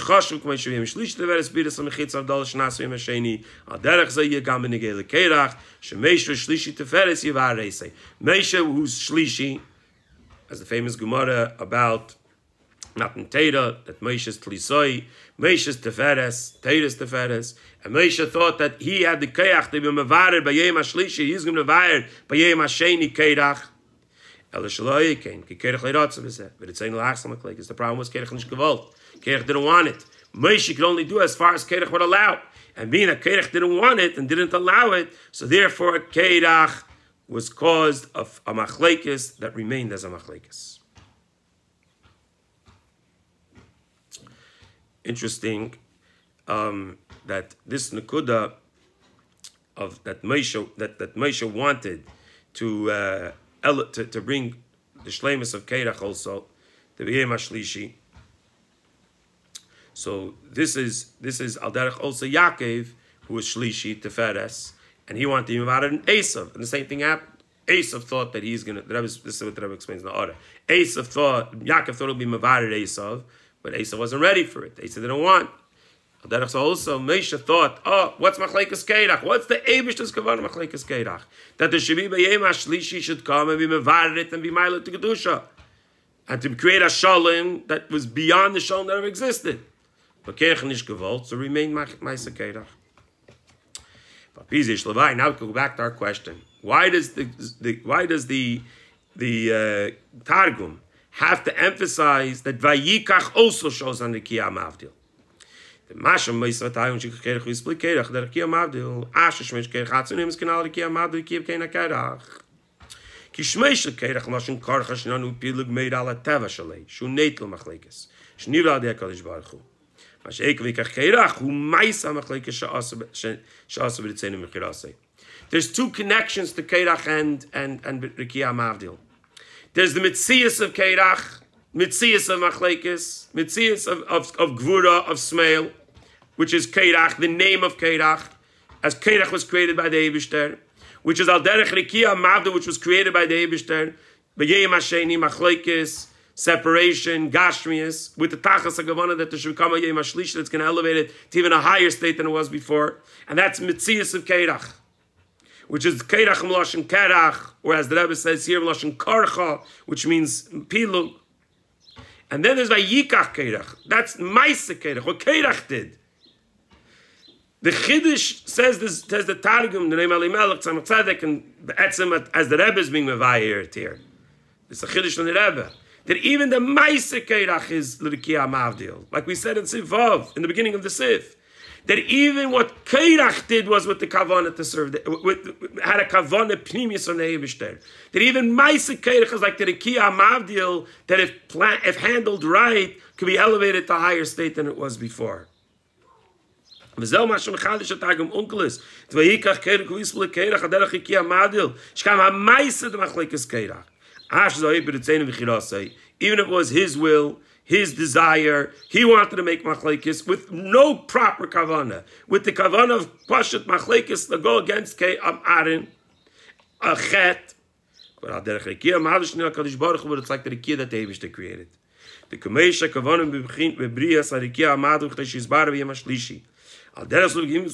who's shlishi, as the famous Gemara about not in Teda, that Moshe is Tlisoi, Moshe is Teferes, Teda is Teferes, and Moshe thought that he had the Keach to be Mevarer by Yom HaShlishi, he's going to Mevarer by Yom HaSheni Keach. Ela Shaloi came, Ki Keach Leiratza Bezeh, but it's saying L'Achsam HaKleikis. The problem was Keach Nish Gewalt. Keach didn't want it. Moshe could only do as far as Keach would allow. And being that Keach didn't want it and didn't allow it, so therefore Keach was caused of a Machlekes that remained as a Machlekes. Interesting that this Nakuda of that Moshe wanted to bring the Shleimus of Keirach also, the B'yem HaShlishi. So this is Al Derech also Yaakov, who was Shlishi, Teferes, and he wanted to be about it in Esav. And the same thing happened. Esav thought that he's going to, this is what the Rebbe explains in the order. Yaakov thought it would be Mavared Esav, but Esav wasn't ready for it. Esav didn't want. Al Derech also, Moshe thought, what's Machlekes Keirach? What's the Eibishter's Kavanah Machlekes Keirach? That the Shevi B'yem HaShlishi should come and be Mavared it and be Meilet to Kedusha. And to create a Shalom that was beyond the Shalom that ever existed. But Keirach Nish Gewalt, so remain Maisa Keirach. Now we go back to our question. Why does the Targum have to emphasize that Vayikach also shows on the Kiyah Mavdil? The Masham Meisa Tayun Shikach Keirach Yispli Keirach the Kiyah Mavdil Asher Shmesh Keirach Hatzunim is Kanal the Kiyah Mavdil Kiyah Keina Keirach Ki Shmesh Keirach Lashon Karcha Shnanu Pilig Meid Ala Teva Shalei Shu Neitel Machlekes Shniva Adi HaKadosh Baruch Hu There's two connections to Keirach and Rikiyah Mavdil. There's the Mitzias of Keirach, Mitzias of Machlekes, Mitzias of Gvura, of Smail, which is Keirach, the name of Keirach, as Keirach was created by the Eibishter, which is Al Derech Rikiyah Mavdil, which was created by the Eibishter, B'yem HaSheni, Machlekes, separation, gashmias, with the tachas hagavana that there should become a yom hashlishi that's going to elevate it to even a higher state than it was before, and that's mitzias of keirach, which is keirach m'lashon kerach, or as the Rebbe says here, m'lashon karcha, which means pilul. And then there's vayikach keirach, that's ma'aseh keirach, what keirach did. The Chiddush says the Targum, the name Elimelech, Tzemach Tzedek, and Be'etzem, as the Rebbe is being mevayir here. It's a Chiddush from the Rebbe. That even the Ma'aseh Keirach is L'Rikiyah Mavdil. Like we said in Sivav, in the beginning of the Sif. That even what Keirach did was with the Kavanah to serve, had a Kavanah Pnimius on the Eibishter. That even Ma'aseh Keirach is like the Rikiyah Mavdil, that if handled right, could be elevated to a higher state than it was before. V'zel ma'ashem chadish atagum unkelis. Tvayikach Keirach u'isple Keirach aderech Rikiyah Mavdil. Shkam ha'ma'aseh d'machlekes Keirach. Even if it was his will, his desire, he wanted to make machlekes with no proper kavanah, with the kavanah of pashat machlekes to go against Aaron, a chet. But it's like the rikiyah that the Eibishter created. The kamesha kavanah bebrias harikiyah amadu ch'teshizbar v'yem hashlishi. The tachlis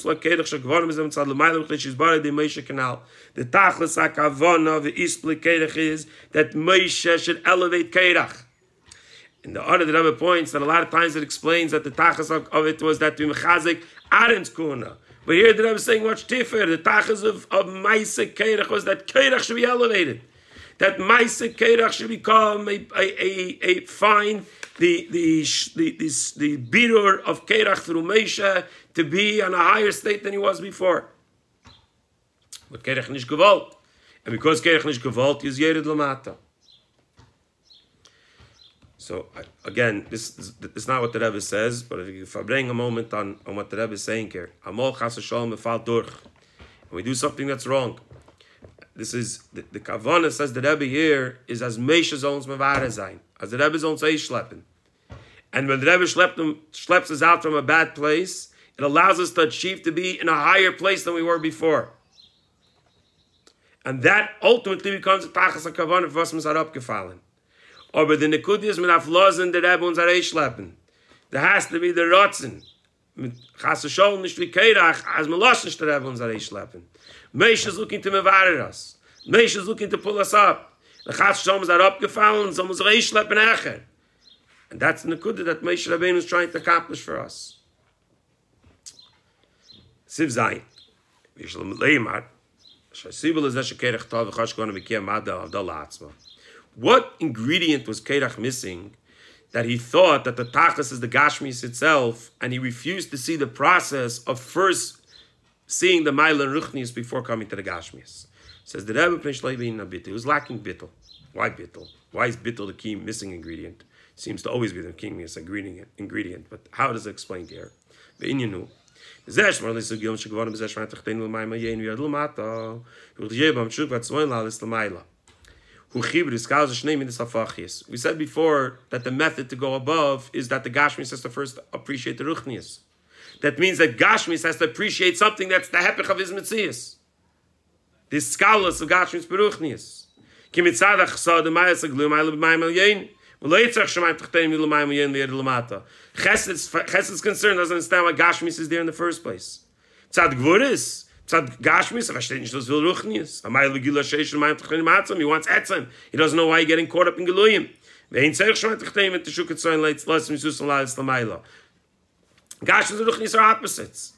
hakavana of the ispli keirach is that Moshe should elevate keirach. In the order, the Rebbe points that a lot of times it explains that the tachlis of it was that to mechazik Aaron's kuna. But here the Rebbe is saying much different. The tachlis of ma'aseh keirach was that keirach should be elevated. That ma'aseh keirach should become a fine the birur of keirach through Moshe to be on a higher state than he was before. But keirach nish gewalt. And because keirach nish gewalt, is yered lamata. So, again, this is not what the Rebbe says, but if I bring a moment on what the Rebbe is saying here, Amol chas v'sholom mefal durch, and we do something that's wrong. This is, the Kavanah says the Rebbe here is as Moshe's own mevare zayin, as the Rebbe's own say schleppen. And when the Rebbe schleps us out from a bad place, it allows us to achieve to be in a higher place than we were before. And that ultimately becomes a tachas HaKavanah for was mir abgefallen. Aber the Nekudis mit Aflosen der Rebbe uns schleppen. There has to be the Rotzen. Mit Chas V'Sholom nicht wie Keirach, as Melosh nicht der Rebbe uns schleppen. Moshe is looking to mevarer us. Moshe is looking to pull us up. The Chas V'Sholom ist abgefallen, so muss schleppen echer. And that's the Nekuda that Moshe Rabbeinu is trying to accomplish for us. Siv Zayin. What ingredient was Kerach missing that he thought that the Tachas is the Gashmis itself, and he refused to see the process of first seeing the Maila and Ruchnis before coming to the Gashmis? Says the Rebbe he was lacking bittul. Why bittul? Why is bittul the key missing ingredient? Seems to always be the key missing ingredient, but how does it explain here? Ve'inyanu. We said before that the method to go above is that the Gashmis has to first appreciate the Ruchnius. That means that Gashmis has to appreciate something that's the hepech of his Metzias. The scholars of Gashmis Beruchnius. Chesed concern doesn't understand why Gashmis is there in the first place. Tzad Gvuris. He wants etzem. He doesn't know why he's getting caught up in Geluyim. Gashmis and Ruchnis are opposites.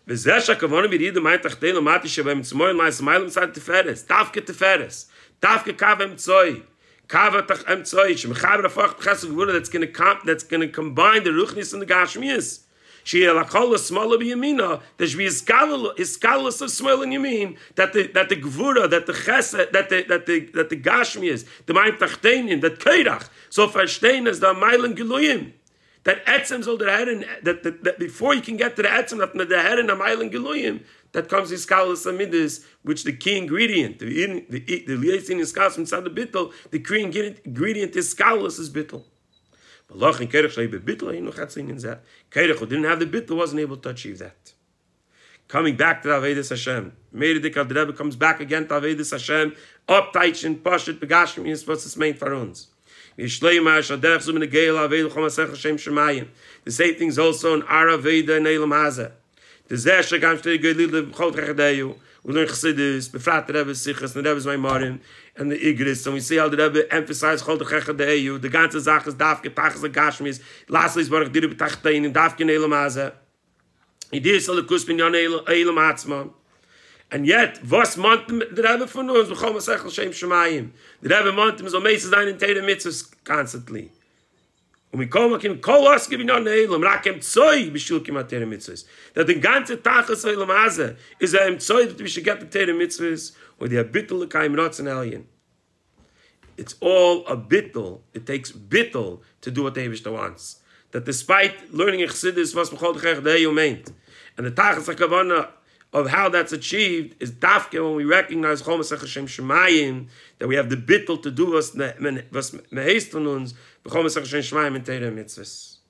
That's going to combine the Ruchnis and the Gashmis. There should be a scholars of Small and Yamin that the Gvura, that the Chesed, that the Gashmias, the Maim Tachtenim, that Keirach, so verstehen as the Meilen Geluyim, that Etzem soll der Herren, that before you can get to the Etzem, that the Herren a Meilen Geluyim, that comes the scholars of Midas, which the key ingredient, the liaison is scholars inside the bittul, the key ingredient is scholars is bittul. Kerech who didn't have the bittul wasn't able to achieve that. Coming back to Avedis Hashem, Meidik the Rebbe comes back again to Avedis Hashem, Uptaichin, Pashit, Begashmi, is what's this main for uns. The same things also in Ara Veda and Eilam Hazeh. The Zesha Gam Shtei Gelil B'chol Chechadeyu. We learn Chassidus, Befrat the Rebbe Sichas, the Rebbe's Maimarim, and the Igris, and we see how the Rebbe emphasized Chol Chechadeyu, the ganze Sache is Dafke Tachas Gashmis, lastly is Baruch Dir B'Tachtein, and Dafke Eilam Hazeh. He did so the Kus Binyan Eilam Atzman. And yet, was meant the Rebbe von uns, B'chol Masechel Shem Shemayim. The Rebbe meant him, so Meses Dein in Teire Mitzvahs constantly. Und wir kommen kol ausgeben an Eilam, rakem Zoi, B'shulkim at Teire Mitzvahs. That the ganze Tachas Eilam Hazeh is a Zoi that we should get the Teire Mitzvahs, or the Bittul L'kaim Rotzen Elyon. It's all a bittul. It takes bittul to do what the Eibishter wants. That despite learning Chassidus, was B'chol Chechadeyu meant, and the Tachas HaKavanah of how that's achieved is dafke when we recognize Chol Masech Hashem Shemayim, that we have the bittul to do was meheist von uns, Chol Masech Hashem Shemayim and Teire Mitzvahs.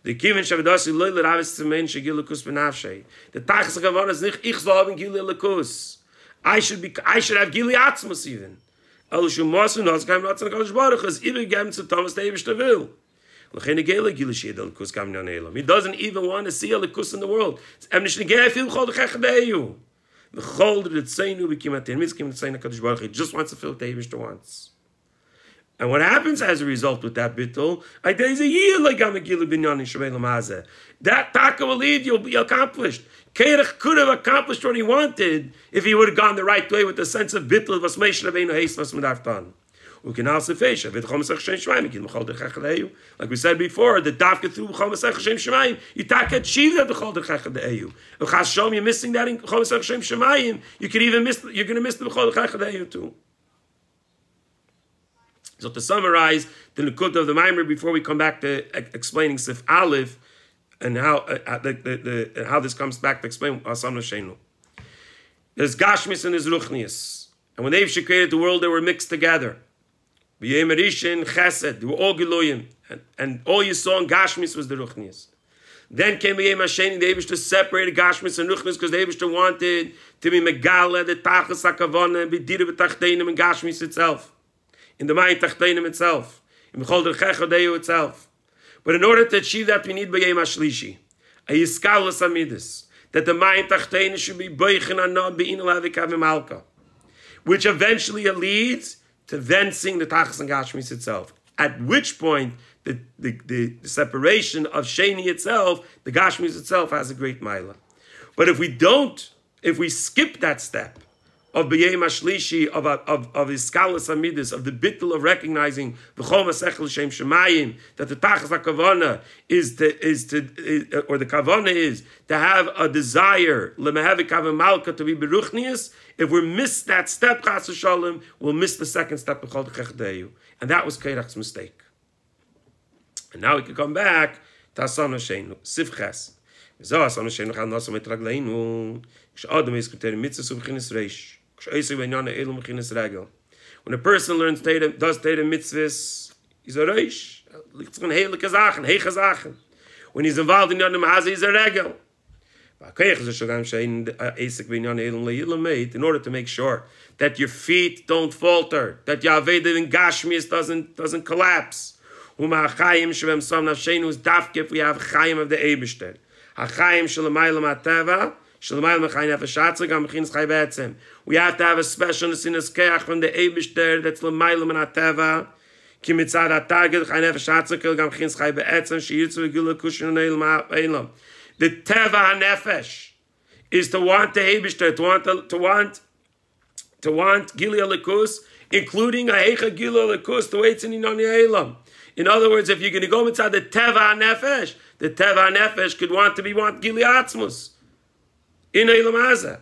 The Kivin Shavadasi Loi L'Ravis Tzemen Shegil L'Kus B'Nafshei. The Tachas HaKavanah is nicht ich soll haben Gili L'Kus. I should have Gili Atzmus even. El Shumos and Ozkaim Ratzon HaKadosh Baruch Hu is even given to Thomas the Eibishter will. He doesn't even want to see a likus in the world. He just wants to feel what the Eibishter wants. And what happens as a result with that bittul? That taka will lead, you'll be accomplished. Kerech could have accomplished what he wanted if he would have gone the right way with the sense of bittul. We can also face like we said before, the dafka through Chol Masech Hashem Shemayim, you take achieve that the Chol Derech De'eyu. If Chashom you're missing that in Chol Masech Hashem Shemayim, you could even miss. You're going to miss the Chol Derech De'eyu too. So to summarize the Nekuda of the Maimer before we come back to explaining Sif Aleph and how how this comes back to explain Asam Nefshenu. There's Gashmis and there's Ruchnius, and when they've created the world, they were mixed together. B'yem Chesed, they were all Geloyim, and all you saw in Gashmis was the Ruchnius. Then came B'yem Hasheni, the Eibishter separated Gashmis and Ruchnius because the Eibishter wanted to be Megala, the Tachas HaKavanah, B'dira B'Tachtenim and Gashmis itself, in the Mayim Tachtenim itself, in B'chol Derech De'eyu itself. But in order to achieve that, we need B'yem Hashlishi, a Yiskalas Amidus, that the Mayim Tachtenim should be B'yichin Anam B'in Alavikav Malka, which eventually leads to then sing the Tachas and Gashmis itself. At which point, the separation of Sheni itself, the Gashmis itself has a great Maila. But if we skip that step of B'yei Mashlishi, of Iskalas Amidus, of the bittul of recognizing V'chol Masech L'Shem Shemayim, that the Tachas HaKavana or the Kavana is to have a desire, L'Mehevi Kavan Malka, to be Beruchnius. If we miss that step, Chas V'Shalom, we'll miss the second step of Chol Chechdeyu. And that was Keirach's mistake. And now we can come back to Asan Hashem, Sivches. When a person does Teda mitzvahs, he's a reish. When he's involved in Yonah Mahazi, he's a regel. In order to make sure that your feet don't falter, that your Aveda in Gashmias doesn't collapse. If we have Chaim of the Eibishter. We have to have a special Neskeach from the Eibishter that's L'maylam and Ateva. Ki mitzad HaTarged Chai Nefesh Hatzakel Gam Chin Chai Be'etzem Sheyirtzu V'Gila Kushin Eilam. The Teva HaNefesh is to want the Eibishter, to want Gili Alikus, including a Heicha Gili Alikus, to wait in Inoni Eilam. In other words, if you're going to go inside the Teva HaNefesh, the Teva HaNefesh could want Gili Atzmus in Eilam Hazeh.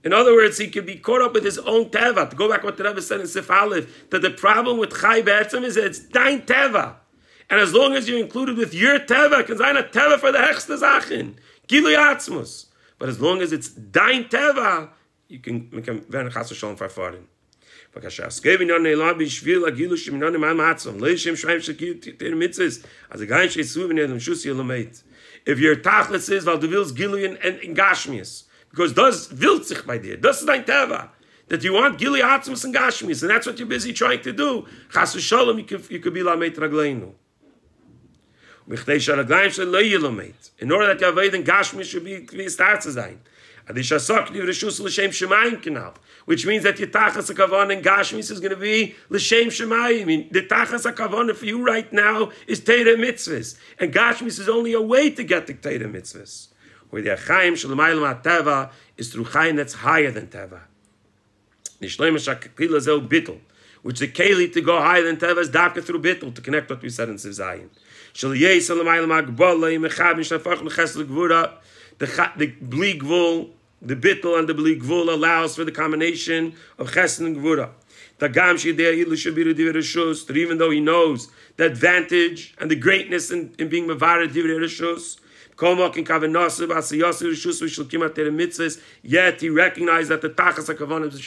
In other words, he could be caught up with his own Teva. To go back to what the Rebbe said in Sif Aleph, that the problem with Chai Be'etzem is that it's Dein Teva. And as long as you're included with your Teva, can sein a Teva for the Hechste Zachin, Gili Atzmus. But as long as it's Dein Teva, you can werden Chas V'Shalom farfarin. If your tachlis is, weil du willst Gili in Gashmias, because das will sich bei dir, das ist dein Teva, that you want Gili Atzmus and Gashmias, and that's what you're busy trying to do. Chas v'shalom, you could be Lamed Ragleinu. In order that your Aved in Gashmias should be start to sein. Which means that your Tachas HaKavan in Gashmis is going to be L'Shem Shemayim. I mean, the Tachas HaKavan for you right now is Teda Mitzvahs. And Gashmis is only a way to get to Teda Mitzvahs. Where the Chaim Shalamayim HaTeva is through Chaim that's higher than Teva. Which the Keli to go higher than Teva is Dafka through Bittul, to connect what we said in Siv Zayin. The Bli Gvul, the Bittul and the Bli Gvul allows for the combination of Chesed and Gvura. That even though he knows the advantage and the greatness in being Mevared Divrei Rishus, yet he recognized that the Tachas HaKavanah is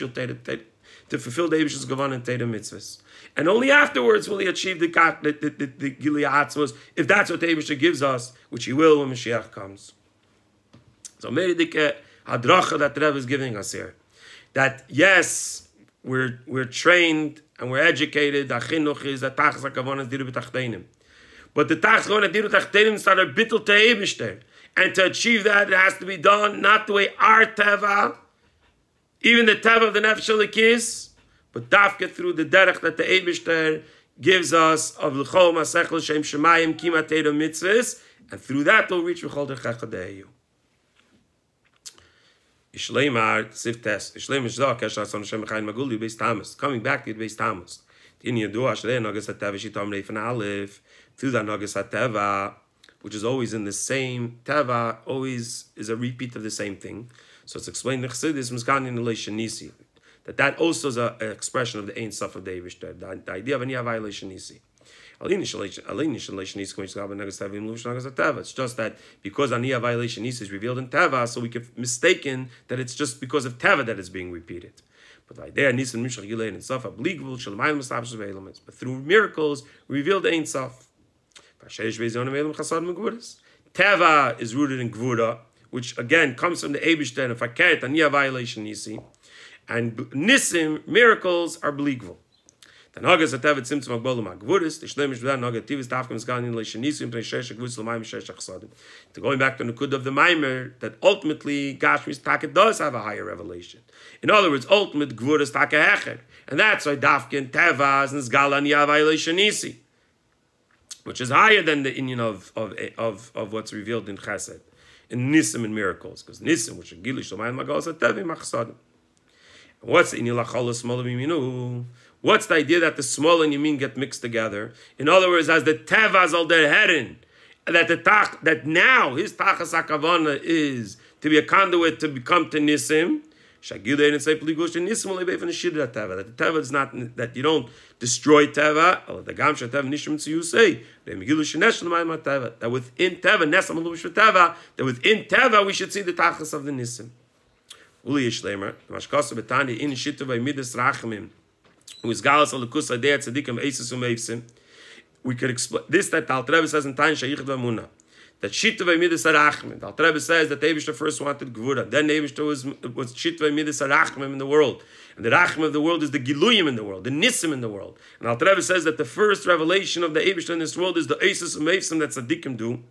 to fulfill the Eibish's Kavanah and Teda Mitzvahs. And only afterwards will he achieve the Gili Atzmos, if that's what the Eibishter gives us, which he will when Mashiach comes. So Meridike Hadracha that the Rebbe is giving us here, that yes, we're trained and we're educated. The chinuch is that Tachas HaKavanah is diru b'tachtenim, but the Tachas HaKavanah diru b'tachtenim is not a bittul to Eibishter, and to achieve that it has to be done not the way our teva, even the teva of the Nefesh Elikis, but dafke through the derech that the Eibishter gives us of l'chol masech l'shem shemayim kima teda mitzvahs, and through that we'll reach v'chol derech hadeyu. Ishleimar siftes Ishleim Shzak Kesha Son Shem Chayin Maguli Beis Tamas. Coming back to the Beis Tamas. In Yadua Shrei Nagas Hateva Shitam Reif and Aleph, through that Nagas Hateva, which is always in the same Teva, always is a repeat of the same thing. So it's explained in Chassidus Mizkan in Elation Nisi, that also is an expression of the Ein Sof of the Eibishter, the idea of any violation Nisi. It's just that because Aniyah violation is revealed in Teva, so we get mistaken that it's just because of Teva that it's being repeated. But through miracles, revealed Ein Sof. Teva is rooted in Gvura, which again comes from the Eibishter and Fakert, Aniyah violation Nisi. And Nisim, miracles, are Bligvul. The Nagas Hatevet Simtzum Agbolam Agvuris, the Shlemish B'dan Nagativis Tafkim Zganin Leishanisim Pnei Gvus L'Mayim Shesh Achsadim. To going back to the Kud of the Maimer, that ultimately Gashmi's Taka does have a higher revelation. In other words, ultimate Gvuris Taka Hecher. And that's why Dafkin, Tevaz, and Zgalan Yavai Leishanisi. which is higher than the inyan of what's revealed in Chesed, in Nisim and miracles, because Nisim, which is Gilish L'mayim Magal Tevi Machsadim. What's the inyan lachol small v'yiminu? What's the idea that the small and yamin get mixed together? In other words, as the tevas al der herin, that now his tachas hakavana is to be a conduit to become to nisim. Shagilei and say pligosh nisim olei beifan shidra teva. That the teva is not that you don't destroy teva. Or the gam sheteva nishim tziyu say that within teva nesam alubish teva, that within teva we should see the tachas of the nisim. Uli yishlemer mashkasa betani in shittu v'midas rachamim. Who is galas alakus adei tzadikim eisus umeivsim. We could explain this that the Alter Rebbe says in Tain Shayichad V'Amunah that Shittu V'Midas HaRachmim. The Alter Rebbe says that the Eibishter first wanted Gvura, then the Eibishter was Shittu V'Midas HaRachmim in the world, and the Rachmim of the world is the Giluyim in the world, the Nisim in the world. And Alter Rebbe says that the first revelation of the Eibishter in this world is the Eisus Umeivsim that Tzadikim do.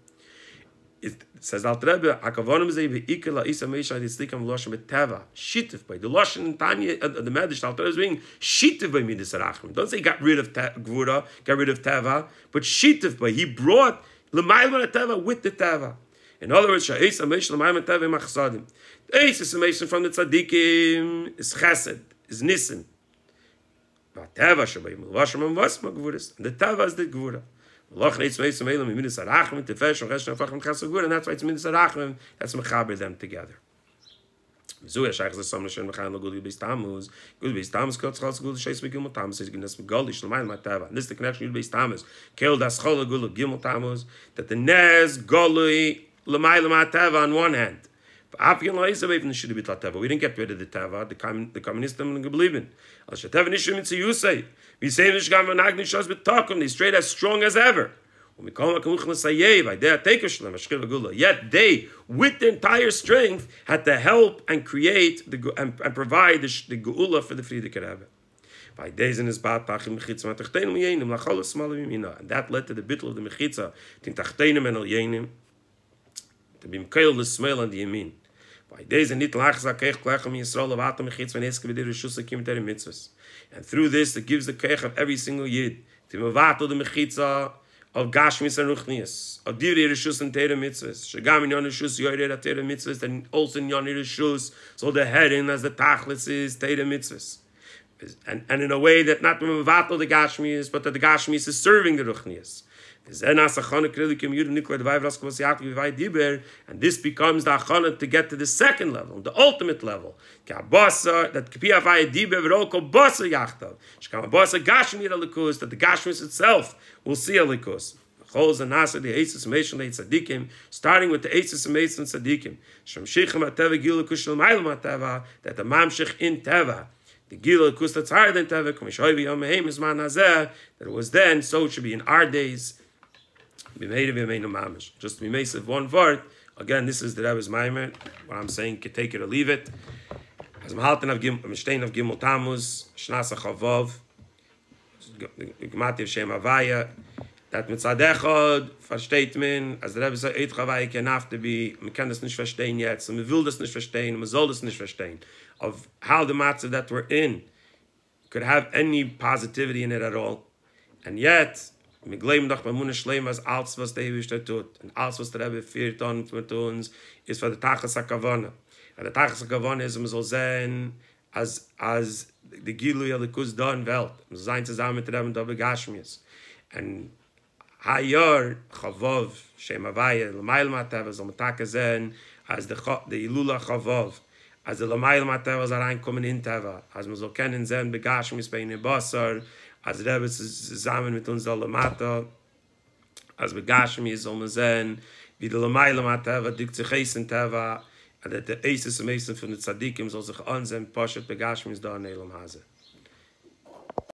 It says Alter Rebbe, Hakavonim Zei V'Ikar La'isa Meisha Yitzlikam V'Loshem B'Teva. Shittif by the Loshen in Tanya, the Medish, Alter Rebbe is being Shittif by Midas HaRachmim. Don't say got rid of Gvura, got rid of Teva, but Shittif by, he brought L'mayim Teva with the Teva. In other words, Sha'is Amesh L'mayim Teva Machsadim. The Eisus Amesh from the Tzadikim is Chesed, is Nisim. Teva Shabayim L'Vashem V'Vasma Gvuris. And the Teva is the Gvura. And that's why it's Midas Arachmim, that's Mechaber them together. Zuya Shaykh the Samnashan Mechan Laguli Beistamuz, Good Beistamuz, Kotzchals Gul Shays Begimel Tamus, is Gnes Megalish, Lamayan Matava. This is the connection with Beistamuz. Kel Das Chola Gul Gimel Tamus, that the Nez Golui Lamayla Matava on one hand. We didn't get rid of the Tava, the communists don't believe in. We say they're straight as strong as ever. Yet they, with the entire strength, had to help and create and provide the Geula for the Frierdiker Rebbe. And that led to the bittul of the Mechitza, to be mkeil the smell and the yamin. By days and nit lachza keich klechem Yisrael of atam mechitz when eske v'dir rishus akim ter mitzvahs. And through this, it gives the keich of every single yid to mevato the mechitza of gashmis and ruchnias, of divri rishus and ter mitzvahs. Shagam in yon rishus yoyred ter mitzvahs, and also in yon rishus, so the heading as the tachlis is ter mitzvahs. And in a way that not mevato the gashmis, but that the gashmis is serving the ruchnias. And this becomes the achana to get to the second level, the ultimate level. That the gashmis itself will see a likus. Starting with the Eisus Meis and Tzadikim. That the mamshich in Teva, the Gila Kus that's higher than Teva, that it was then, so it should be in our days. Just to be made of one word. Again, this is the Rebbe's Maimer. What I'm saying, can take it or leave it. As Mahalten of Gimel Tammuz, Shnasa Chavov, Gmati of Shem Havaya, that mitzad echad versteht man, as the Rebbe sagt, Eid Chavaya can have to be, man kann das nicht verstehen jetzt, man will das nicht verstehen, man soll das nicht verstehen, of how the matzah that we're in could have any positivity in it at all. And yet, wir glauben doch, man muss schleim, als alles, was der Eibishter tut, und alles, was der Rebbe führt an mit uns, ist für die Tachas HaKavana. Und die Tachas HaKavana ist, man soll sehen, als die Gilui Alikus da in Welt, man soll sein zusammen mit der Rebbe und der Begashmias. Und Hayar, Chavov, Shem Havaya, L'mayel Mateva, soll man Taka sehen, als die Ilula Chavov, als die L'mayel Mateva soll reinkommen in Teva, als man soll kennen sehen, Begashmias bei ihnen Basar, als Rebbe zusammen mit uns alle Mata, als Begashmias soll man sehen, wie die L'mayel Mateva, die sich in Teva, und der Eisus am Eisen von den Tzadikim soll sich ansehen, Poshet Begashmias da in Elam Hase.